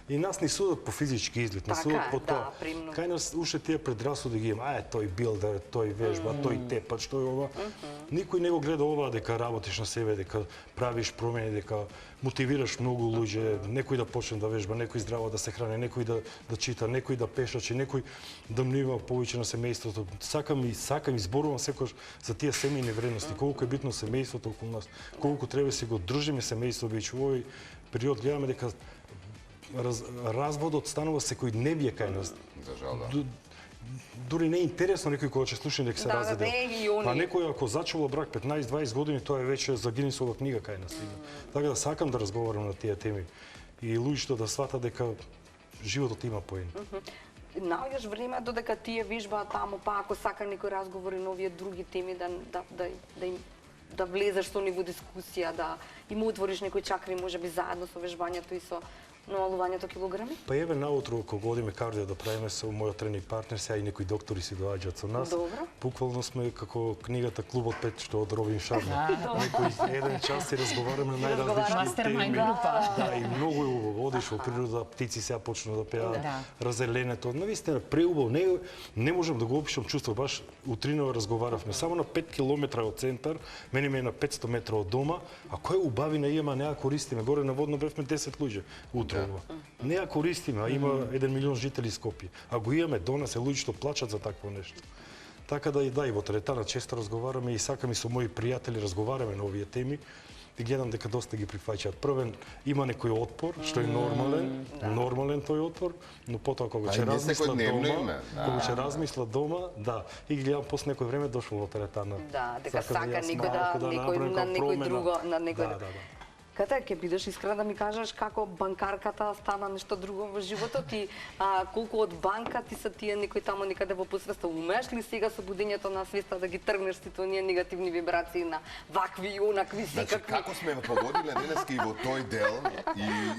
И нас ни судат по физички изглед, не судат по тоа. Кај нас уште тие предрасуди ги има, тој билдер, тој вежба, тој тепач, тој ова. Никој не го гледа ова дека работиш на себе, дека правиш промени, дека мотивираш многу луѓе, некој да почне да вежба, некој здраво да се храни, некој да чита, некој да пешачи, некој да мнива повеќе на семејството. Сакам и зборувам секогаш за тие семејни вредности, колку е битно семејството околу нас, колку треба се го држиме семејство, бидејќи во овој период гледаме дека разводот станува секојдневие кај нас. За жал, да. Дури не е интересно некој кога ќе слуша дека се разведел. А некој ако зачувал брак 15-20 години, тоа е веќе за Гинисова книга кај нас. Така да сакам да разговарам на тие теми и луѓето да сватат дека животот има поен. Наоѓаш време додека тие вежбаат таму, па ако сака некој разговори на овие други теми да влезеш со нив во дискусија, да им отвориш некој чакри, можеби заедно со вежбањето и со намалувањето килограми? Па еве наутро кога одиме кардио да правиме со мојот тренер партнер, сега и некои доктори си доаѓаат со нас. Добро. Буквално сме како книгата Клубот 5 што од Робин Шарма. Некој еден час си разговараме на најразлични теми. Да, и многу е убаво. одиш во природа, птици сега почнаа да пеат, разеленето. Навистина преубаво, не можам да го опишам чувство, баш утринава разговаравме, само на 5 километра од центар, мене ме е на 500 метра од дома, а кој убавина има, не ја користиме. Горе на Водно бевме 10 луѓе утрово. Не ја користиме, а има 1 милион жители Скопје. А го имаме до нас, луѓето плачат за такво нешто. Така да и во теретана често разговараме и сакаме со мои пријатели разговараме на овие теми. И гледам дека доста ги прифаќаат. Првен има некој отпор, што е нормален тој отпор, но потоа кога ќе размисла дома, и гледам после некој време дошло во теретана. Дека сака некој на некој друго, на некој. Ката, ќе бидеш искрена да ми кажеш како банкарката стана нешто друго во животот и колку од банка ти се тие некои тамо некаде во посвеста, умееш ли сега со будењето на свеста да ги тргнеш сите оние негативни вибрации на вакви и онакви секакви? Значи, како сме погодиле денеска и во тој дел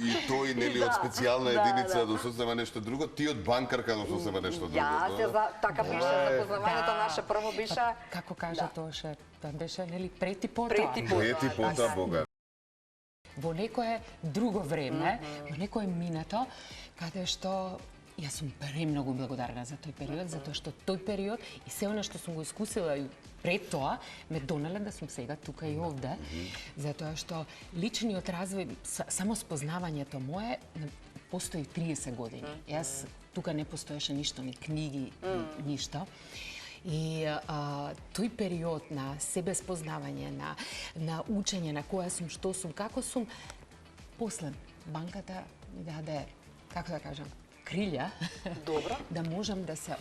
и тој нели од специјална единица да осознава нешто друго, ти од банкарка да осознава нешто друго. Ја, така пише запознавањето наше прво беше. Како кажа тоа беше нели прети потоа. Прети потоа Бога. Во некое друго време, во некое минато, каде што јас сум премногу благодарна за тој период, затоа што тој период и се она што сум го искусила и пред тоа ме донеле да сум сега тука и овде, затоа што личниот развој, само спознавањето мое постои 30 години. Јас тука не постоеше ништо, ни книги, ништо. И тој период на себеспознавање, на учење на која сум, што сум, како сум, после банката ми даде, како да кажам, крилја, да можам да се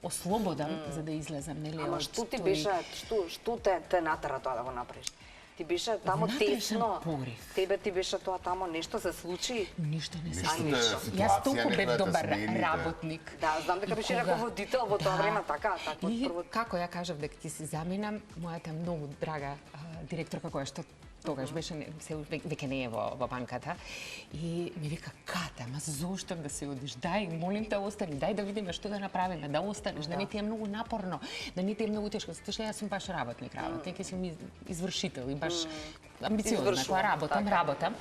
ослободам за да излезам, нели? Ама што ти беше, што те натера тоа да го направиш? Ти беше тамо тесно. Тебе ти беше тоа тамо, нешто се случи? Ништо не се случи. Јас толку бев добар работник. Да, знам дека беше раководител во тоа време, така. И како ја кажав дека ти се заминам, мојата многу драга директорка која што тогаш беше, веќе не е во банката, и ми вика, Ката, ма зошто да се одиш? Дај, молим те, остани, дај да видиме што да направиме, да останеш, да не ти е многу напорно, да не ти е многу тешко, затоа што јас сум баш работник, и сум извршител и баш амбициозна, која работам.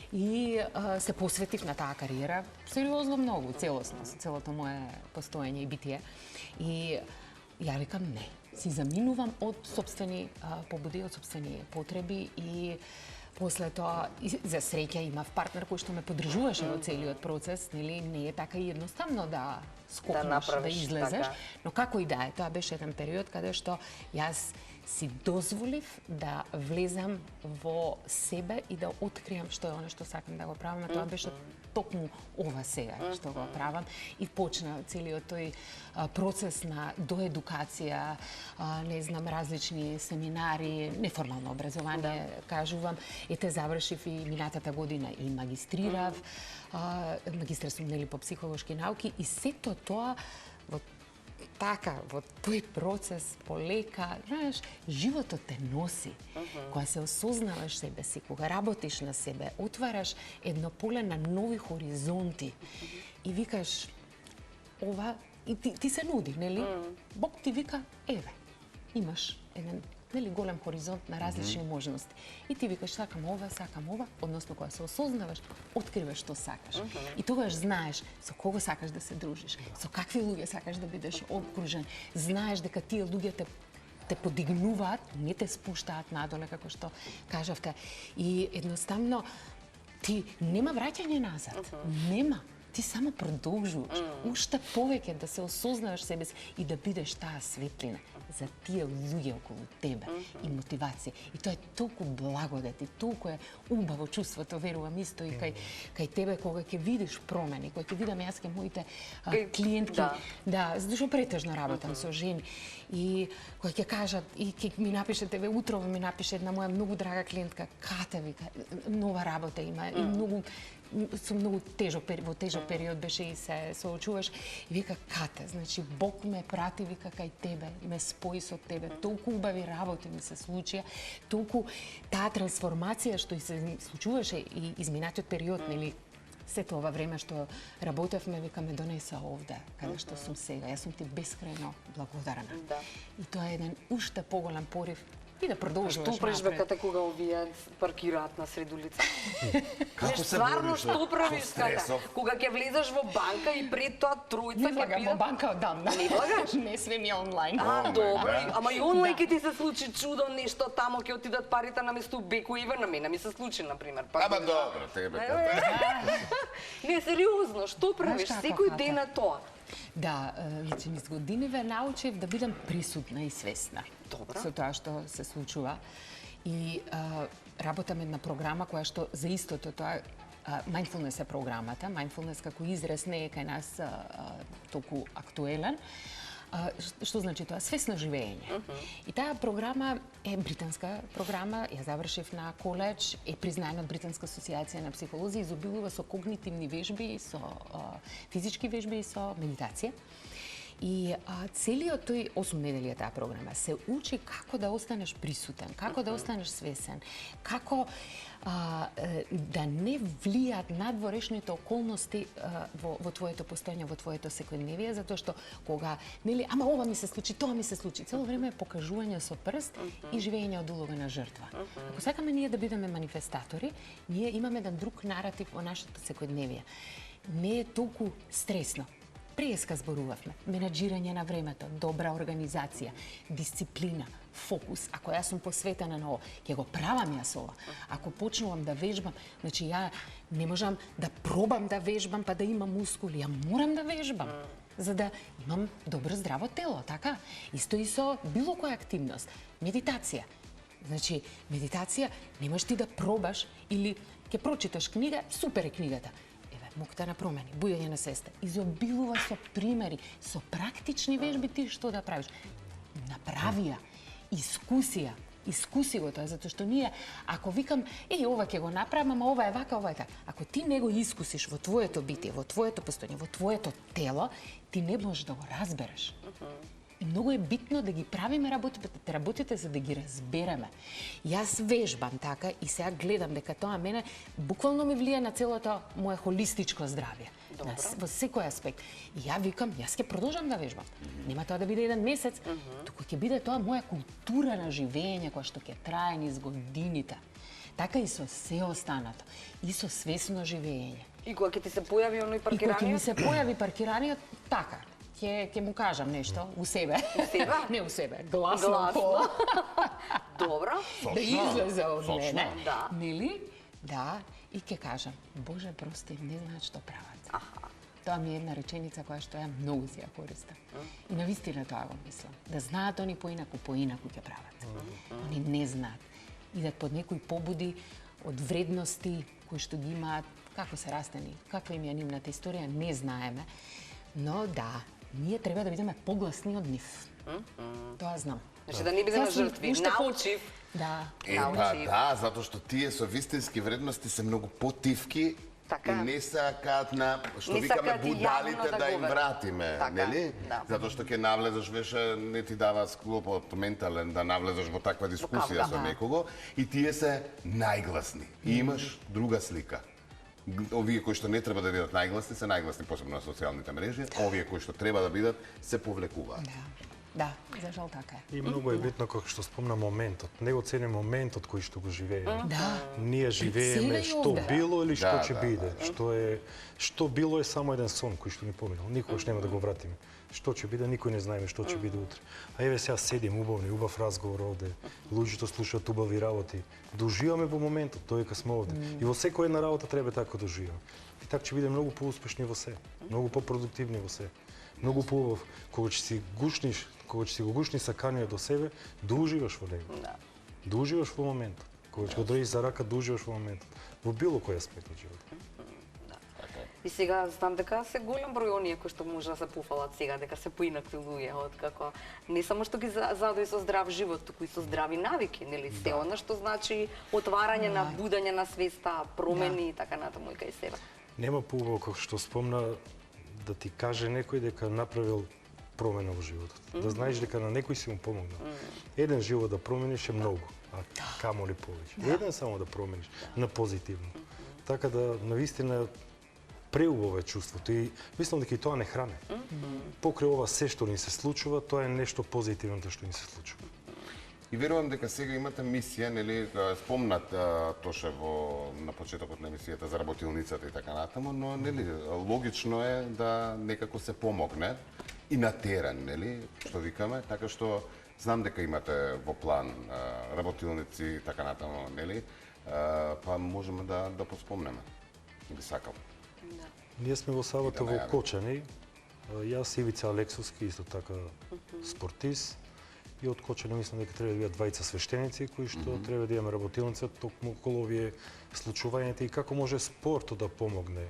И се посветив на таа кариера, сериозно многу, целосно, целото мое постоење и битие. И ја викам не. Си заминувам од сопствени побуди, од сопствени потреби и после тоа, за среќа, имав партнер кој што ме поддржуваше во целиот процес, нели, не е така едноставно да скокнеш, да излезеш, но како и да е, тоа беше еден период каде што јас си дозволив да влезам во себе и да откриам што е оно што сакам да го правам, тоа беше токму ова сега што го правам и почна целиот тој процес на доедукација, не знам, различни семинари, неформално образование, кажувам, ете завршив и минатата година и магистрирав, магистар сум нели по психолошки науки и сето тоа во така, во тој процес, полека, знаеш, животот те носи. Кога се осознаваш себе си, кога работиш на себе, отвараш едно поле на нови хоризонти и викаш, ова, и ти се нуди, нели? Бог ти вика, еве, имаш еден нели голем хоризонт на различни можности. И ти викаш сакам ова, односно кога се осознаваш, откриваш што сакаш. И тогаш знаеш со кого сакаш да се дружиш, со какви луѓе сакаш да бидеш окружен. Знаеш дека тие луѓе те подигнуваат, не те спуштаат надоле како што кажавте. И едноставно ти нема враќање назад. Нема. Ти само продолжуваш, уште повеќе да се осознаваш себе си и да бидеш таа светлина за тие луѓе околу тебе и мотивација. И тоа е толку благодат и толку е убаво чувството, верувам исто и кај тебе кога ќе видиш промени, кога ќе видам јас кај моите клиентки, затоа што претежно работам со жени и кога ќе кажат и ќе ми напишат, еве утрово ми напише една моја многу драга клиентка, Ката вика, нова работа има и многу со многу во тежок период беше и се соочуваш и вика Ката, значи Бог ме прати, вика кај тебе, ме спои со тебе, толку убави работи ми се случија, толку таа трансформација што и се случуваше и изминатиот период, нели, сето ова време што работевме, вика ме донеса овде, каде што сум сега. Јас сум ти бескрајно благодарна. И тоа е еден уште поголем порив и да продолжуваш. Што прежбекате кога овие паркираат на сред улица? Како се стварно бориш што правиш со ката? стресов? Кога ќе влезеш во банка и пред тоа тројца Не ќе влагам во бидат... банка одамна. Не влагаш? Не, све ми е онлайн. Добро, да. ама и онлайн ќе ти се случи чудо, нешто тамо ќе отидат парите наместо Беку Ива, на мене ми се случи на пример. Ама добро, тебе Не, сериозно, што правиш како, секој Ката? ден на тоа? Да, личи низ годиниве научив да бидам присутна и свесна Добро. со тоа што се случува. И работам една програма која што за истото тоа mindfulness е програмата. Mindfulness како израз не е кај нас толку актуелен. Што значи тоа? Свесно живење. И таа програма е британска програма, ја завршив на коледж, е признаена од Британска асоциација на психолози, изобилува со когнитивни вежби, со физички вежби и со медитација. И целиот тој 8 недели е таа програма се учи како да останеш присутен, како да останеш свесен, како да не влијаат надворешните околности во твоето постоење, во твоето секојдневие, затоа што кога, нели, ама ова ми се случи, тоа ми се случи, цело време е покажување со прст и живење од улога на жртва. Ако сакаме ние да бидеме манифестатори, ние имаме еден друг наратив во нашето секојдневие. Не е толку стресно. Преска зборувавме, менаџирање на времето, добра организација, дисциплина, фокус. Ако јас сум посветена на ова, ќе го правам јас ова. Ако почнувам да вежбам, значи ја не можам да пробам да вежбам па да имам мускули, ја морам да вежбам за да имам добро здраво тело, така? Исто и со било која активност. Медитација. Значи, медитација не можеш ти да пробаш или ќе прочиташ книга, супер е книгата. Мокта на промени, бујање на свеста, изобилува со примери, со практични вежби ти што да правиш. Направи ја, искуси го тоа, затоа што ние, ако викам, ова ќе го направам, ама ова е вака, ова е така. Ако ти не го искусиш во твоето битие, во твоето постоење, во твоето тело, ти не можеш да го разбереш. И многу е битно да ги правиме работите за да ги разбереме. Јас вежбам така и сега гледам дека тоа мене буквално ми влие на целото мое холистичко здравје. Во секој аспект. И ја викам, јас ќе продолжам да вежбам. Нема тоа да биде еден месец, туку ќе биде тоа моја култура на живење која што ќе трае низ годините. Така и со се останато. И со свесно живење. И кога ќе ти се појави оној паркираниот? И кога ќе ми се појави паркираниот, така. Ќе му кажам нешто у себе. У себе? Не у себе, гласно. Добро. Да излезе од мене. Да. Нели? Да. И ќе кажам, Боже, прости, не знаат што прават. Тоа ми е една реченица која што ја многу си ја користам. И навистина тоа го мислам. Да знаат они поинаку ќе прават. Они не знаат. Идат под некои побуди од вредности кои што ги имаат, како се растени, каква им е нивната историја, не знаеме. Но да, ние треба да бидеме погласни од нив. Тоа знам. Значи да не бидеме жртви. Научив. Да. Да, затоа што тие со вистински вредности се многу потивки и не сакаат на, што викаме, будалите да им вратиме, нели? Затоа што ќе навлезеш, веше, не ти дава склопот ментален да навлезеш во таква дискусија со некого и тие се најгласни. И имаш друга слика. Овие кои што не треба да бидат најгласни, се најгласни, посебно на социјалните мрежи. Овие кои што треба да бидат, се повлекуваат. Да, за жал така е. И многу е битно како што спомна моментот. Не го ценим моментот кој што го живееме. Да. Ние живееме што било или што ќе биде. Што било е само еден сон кој што ни поминал. Никогаш нема да го вратиме. Што ќе биде, никој не знаеме што ќе биде утре. А еве сега седим убав разговор овде. Луѓето слушаат убави работи. Да уживаме во моментот, додека сме овде. И во секоја една работа треба така да уживаме. И така ќе биде многу поуспешни во се, многу попродуктивни во се. Многу поубав кога ќе си го гушниш саканиот до себе, да уживаш во него. Да уживаш во моментот. Кога ќе го држиш за рака, да уживаш во моментот. Во било кој аспект од животот. И сега знам дека се голем број оние кои што може да се пофалат сега, дека се поинакви луѓе, откако не само што ги задои со здрав живот, туку и со здрави навики, нели? Се она што значи отварање на будање на свеста, промени и така натаму и кај себе. Нема поубаво како што спомна да ти каже некој дека направил промена во животот. Да знаеш дека на некој си му помогнал. Еден живот да промениш е многу, а камоли повеќе. Еден само да промениш на позитивно. Така да навистина преубаво е чувството и мислам дека и тоа не хране. Покрај ова се што ни се случува, тоа е нешто позитивно што ни се случува. И верувам дека сега имате мисија, нели, спомнат Тоше на почетокот на емисијата за работилницата и така натаму, но нели логично е да некако се помогне и на терен, нели, што викаме, така што знам дека имате во план работилници и така натаму, нели, па можеме да поспомнеме. Би сакал. Ние сме во Савата во Кочани. Јас Ивица Алексовски, исто така спортист. И од Кочани мислам дека треба да бидат двајца свештеници кои што треба да имаме работилница токму околу овие случувањата и како може спортот да помогне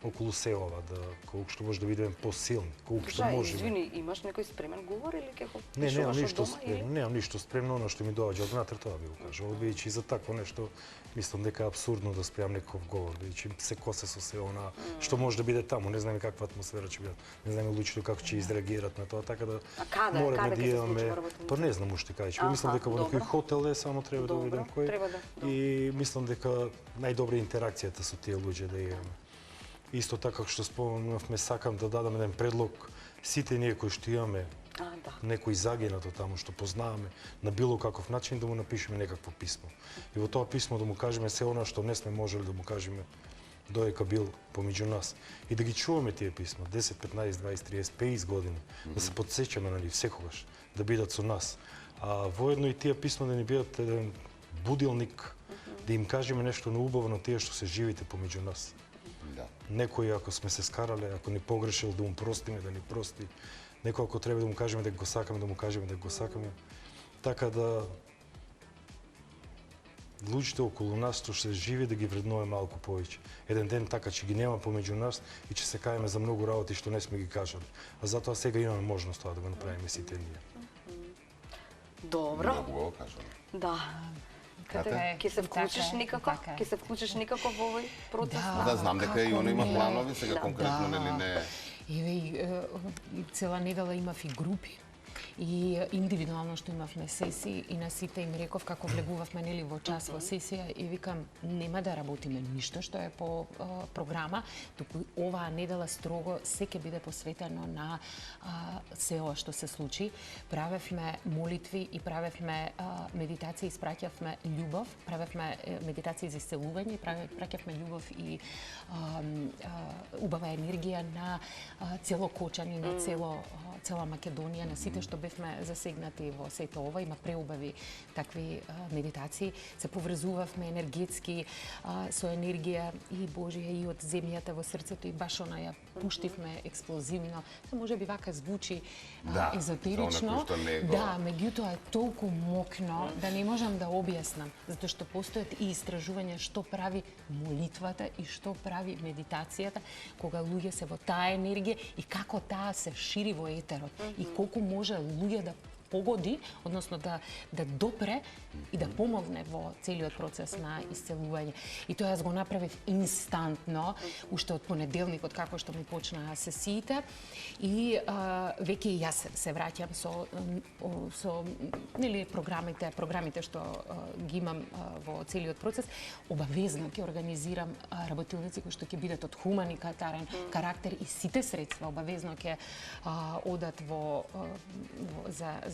околу селава, да колку што може да бидеме посилни, колку што можеме. Извини, имаш некој спремен говор или ќе го Не, немам пишуваш ништо од дома или? спремно, немам ништо спремно, она што ми доаѓа од внатре тоа би го кажал. Бидејќи за такво нешто мислам дека е апсурдно да спремам некој говор, бидејќи се косе со се она што може да биде таму, не знаеме каква атмосфера ќе биде, не знаеме луѓето како ќе изреагираат на тоа, така да Каде ќе се случи работата? Па не знам уште кај ќе. Мислам дека во некој хотел е, само треба да видам кој. И мислам дека најдобра интеракцијата со тие луѓе да имаме. Исто така што спомнавме, сакам да дадам еден предлог сите ние кои што имаме некој загинато таму што познаваме на било каков начин да му напишеме некакво писмо. И во тоа писмо да му кажеме се она што не сме можеле да му кажеме додека бил помеѓу нас. И да ги чуваме тие писма 10, 15, 20, 30, 50 години, да се потсеќаме на нив секогаш, да бидат со нас. А воедно и тие писма да ни бидат еден будилник, да им кажеме нешто неубаво на тие што се живите помеѓу нас. Некој ако сме се скарале, ако ни погрешил да му простиме, да ни прости. Некој ако треба да му кажеме дека го сакаме, да му кажеме дека го сакаме. Така да луѓето околу нас што се живи да ги вреднуваме малку повеќе. Еден ден така ќе ги нема помеѓу нас и ќе се каеме за многу работи што не сме ги кажали. А затоа сега имаме можност тоа да го направиме сите ние. Добро. Многу го кажам. Да. Ќе се вклучиш никако? Ќе се вклучиш никако во овој процес? Да, знам дека и она има планови, сега конкретно нели не. Еве, цела недела имав и групи. И индивидуално што имавме сесии и на сите им реков како влегувавме нели во час во сесија и викам нема да работиме ништо што е по програма, туку оваа недела строго се ќе биде посветено на се ова што се случи. Правевме молитви и правевме медитации, испраќавме љубов, правевме медитации за исцелување, праќавме љубов и убава енергија на цело Кочани, на цела Македонија, на сите што бевме засегнати во сето ова, има преубави такви медитации. Се поврзувавме енергетски со енергија и Божија и од земјата во срцето и баш она ја пуштивме експлозивно. Може би вака звучи езотерично. Да, меѓутоа е толку мокно да не можам да објаснам, затоа што постојат и истражувања што прави молитвата и што прави медитацијата кога луѓе се во таа енергија и како таа се шири во етерот и колку може луѓе да погоди, односно да допре и да помогне во целиот процес на исцелување. И тоа јас го направив инстантно, уште од понеделникот како што ми почнаа сесиите и веќе и јас се враќам со нели програмите што ги имам во целиот процес. Обавезно ќе организирам работилници кои што ќе бидат од хуманитарен карактер и сите средства обавезно ќе одат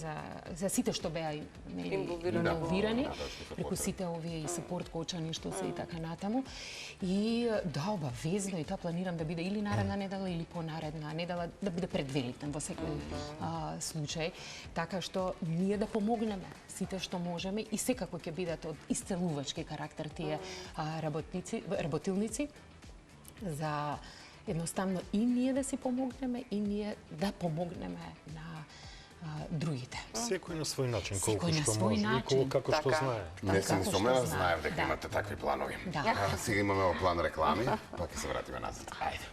за сите што беа инволвирани преку сите овие и сапорт Кочани што се и така натаму. И да, обавезно и тоа планирам да биде или наредна недела или понаредна недела, да биде пред Великден во секој случај, така што ние да помогнеме сите што можеме и секако ќе бидат од исцелувачки карактер тие работилници за едноставно и ние да си помогнеме и ние да помогнеме на другите. Секој на свој начин, колку Секој на што свој може, начин. и како што знае. Не се како што сомневам, знае. знаев дека Да. имате такви планови. Да. Сега имаме во план реклами, па ќе се вратиме назад. Ајде.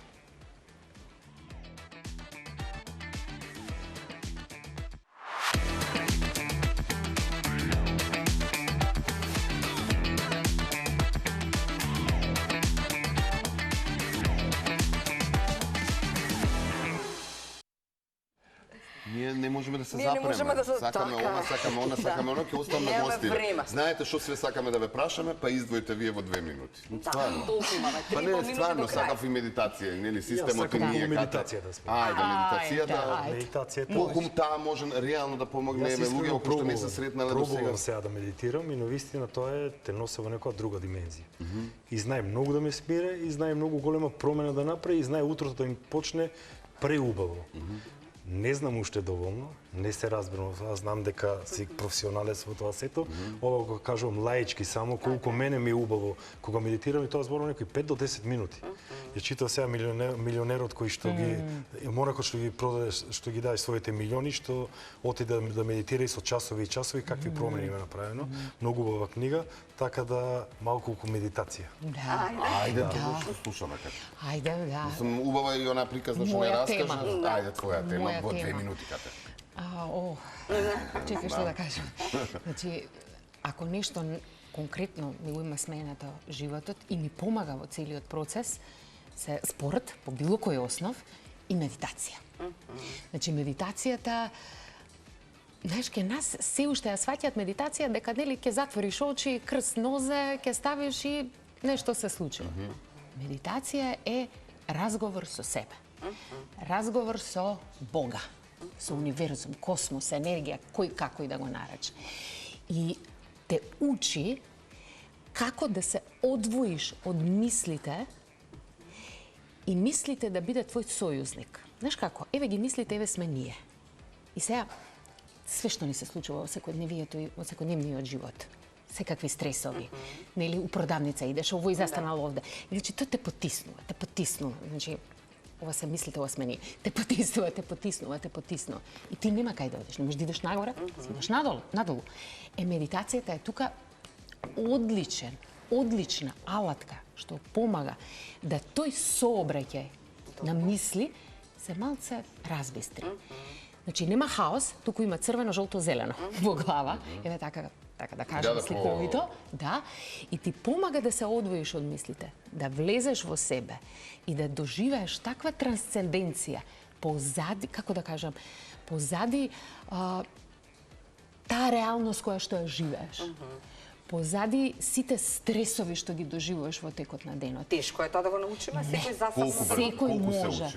Ние не можеме да се Ние не запреме. можеме да се- Сакаме така. ова, сакаме она, сакаме она, ќе оставаме на Немаме гостите. време. Знаете што све сакаме да ве прашаме, па издвоите вие во 2 минути. Стварно. Толку имаме, Па 3 не, минути стварно, до крај. сакав и медитација, нели, системот и сакам ние. медитација да сме. Ајде, медитацијата. Ајде. Медитацијата. Колку таа може реално да помогне Јас искрено луѓе кои што не се сретнале до сега. пробувам сега да медитирам и навистина тоа те носи во некоја друга димензија. И знае многу да ме смире, и знае многу голема промена да направи, и знае утрото да им почне преубаво. Не знам уште доволно, не се разберам, аз знам дека си професионалец во тоа сето. Ова го кажувам лаички само, колку мене ми е убаво кога медитирам, и тоа зборувам некои 5 до 10 минути. Ја читав сега милионерот кој што ги моракот што ги продаде, што ги даде своите милиони, што отиде да медитира и со часови и часови какви промени има направено. Многу убава книга, така да малку медитација. Да. Ајде, што слушаме како. Ајде, да. Сум убава и она приказна што не Моја раскажа. тема. Ајде, твоја тема Моја во 2 тема. минути кате. Чекай што да кажам. Значи, ако нешто конкретно ми го има сменато животот и ми помага во целиот процес, се спорт по било кој основ и медитација. Значи, медитацијата, знаеш, ке нас се уште ја сваќаат медитација дека нели ќе затвориш очи, крст нозе, ќе ставиш и нешто се случува. Медитација е разговор со себе. Разговор со Бога, со универзум, космос, енергија, кој како и да го нарече. И те учи како да се одвоиш од мислите и мислите да биде твој сојузник. Знаеш како? Еве ги мислите, еве сме ние. И сега, све што ни се случува во секојдневието и во секојдневниот живот, секакви стресови, нели, у продавница идеш, овој застанал овде. Значи, тоа те потиснува. Значи, ова се мислите, ова сме ние. Те потиснува. И ти нема кај да одиш. Не можеш да идеш нагоре, си идеш надолу. Медитацијата е тука одлична алатка што помага да тој сообраќај на мисли се малце разбистри. Значи нема хаос, туку има црвено, жолто, зелено во глава. Еве така да кажам сликовито, да, и ти помага да се одвоиш од мислите, да влезеш во себе и да доживееш таква трансценденција позади, како да кажам, позади таа реалност која што ја живееш. Позади сите стресови што ги доживуваш во текот на денот. Тешко е тоа да го научиме, секој за сам. Секој може.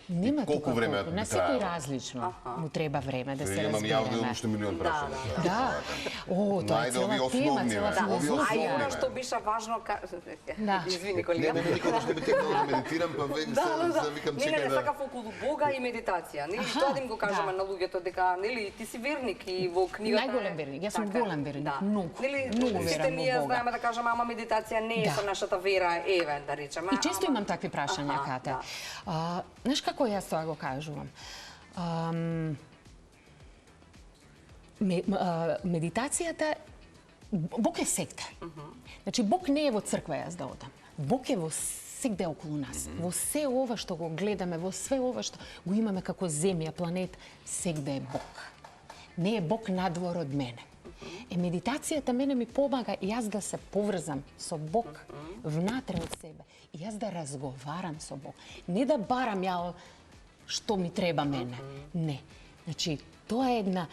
Нема Колку тука време колку, на трае? секој различно му треба време да се Имам јавно разбереме. уште милион прашања. Да. О, тоа е Најде овие цела тема, основни, цела бе, овие филозофија. основни. А она што биша важно, Да. извини Не, колега. не, никога што би текнал да медитирам, па веќе се викам Не, чекај да... сакав околу Бога и медитација. Нели тоа да им го кажеме да. на луѓето дека нели ти си верник и во книгата. Најголем верник, јас сум Така, голем верник, да. многу, Нели многу сите верам во ние Бога. знаеме да кажеме ама медитација не е Да. со нашата вера, еве да речеме. И често имам такви прашања, Аха, Кате. да. Знаеш како јас тоа го кажувам? Медитацијата, Бог е сегде. Значи, Бог не е во црква јас да одам. Бог е во сегде околу нас. Во се ова што го гледаме, во све ова што го имаме како земја, планет, сегде е Бог. Не е Бог надвор од мене. Медитацијата мене ми помага и јас да се поврзам со Бог внатре од себе. И јас да разговарам со Бог. Не да барам ја што ми треба мене. Не. Значи, тоа е една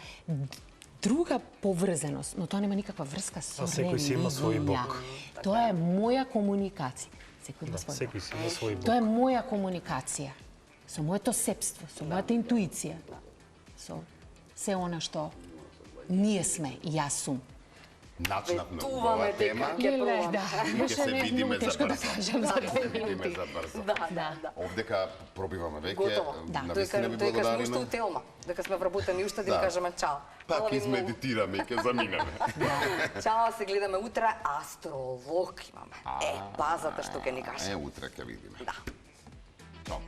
друга поврзаност, но тоа нема никаква врска со секој си има свој религија. Бог. Тоа е моја комуникација. Секој има свој Секој Бог. си има свој Бог. Тоа е моја комуникација. Со моето сепство, со мојата интуиција. Со се она што ние сме и јас сум. Начнавме Ветуваме оваа дека тема. ќе пробаме. Да, И ќе беше се не е видиме многу за тешко да брзо. кажам за Ќе се 2 видиме минути. за брзо. Да. Овдека пробиваме веќе. Готово. Навистина ви Дека сме уште благодариме. у Телма, дека сме вработени уште да им Да. кажеме чао. Пак Фала ви многу. измедитираме и ќе заминеме. Чао, се гледаме утре. Астролог имаме. Базата што ќе ни каже. Утре ќе видиме. Да. Чао.